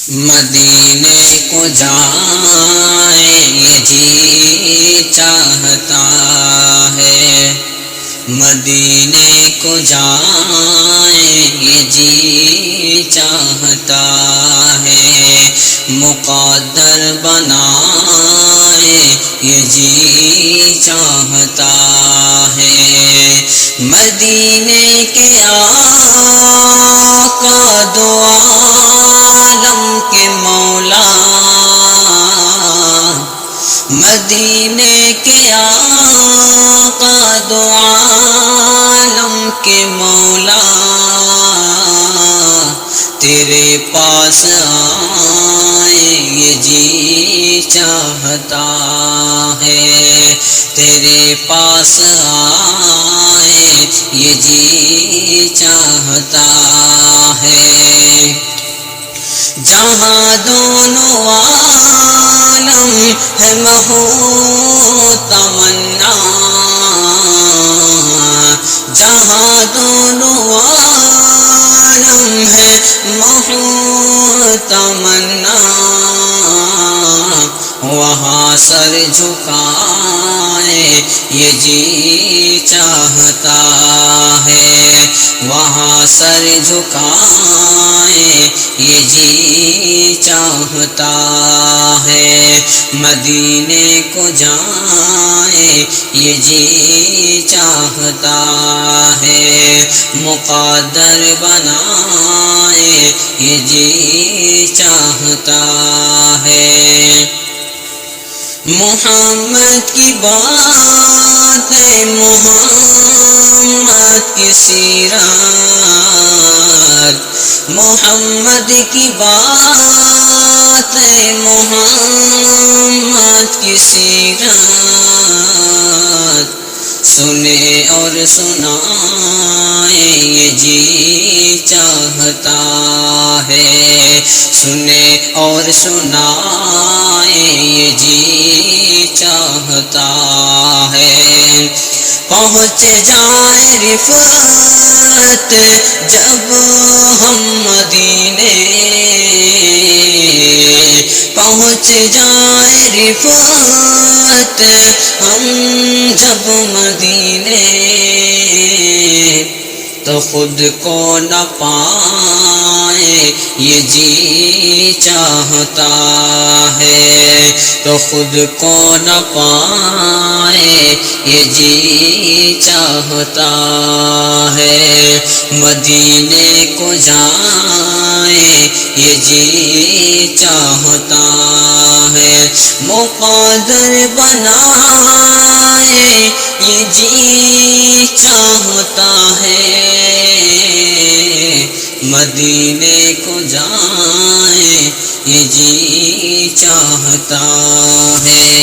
مدینے کو جائیں یہ جی چاہتا ہے، مدینے کو جائیں یہ جی چاہتا ہے، مقدر بنائیں یہ جی چاہتا ہے، مدینے کے آقا دو عالم کے مولا، مدینے کے آقا دو عالم کے مولا، تیرے پاس آئیں یہ جی چاہتا ہے، تیرے پاس آئیں یہ جی چاہتا ہے، جہاں دونوں عالم ہے محو تمنا، جہاں دونوں عالم ہے محو تمنا، وہاں سر جھکائے یہ جی چاہتا ہے، وہاں سر جھکائے یہ جی چاہتا ہے، مدینے کو جائیں یہ جی چاہتا ہے، مقدر بنائے یہ جی چاہتا ہے، محمد کی بات ہے، محمد کی سیرت، محمد کی بات ہے، محمد کی سیرت، سنے اور سنائیں یہ جی چاہتا ہے، سنے اور سنائیں یہ جی چاہتا ہے، پہنچ جائیں رفعت جب ہم مدینے، پہنچ جائیں رفعت ہم جب مدینے، تو خود کو نہ پائیں یہ جی چاہتا ہے، تو خود کو نہ پائیں یہ جی چاہتا ہے، مدینے کو جائیں یہ جی چاہتا ہے، مقدر بنائے یہ جی چاہتا ہے، مدینے کو جائیں یہ جی چاہتا ہے۔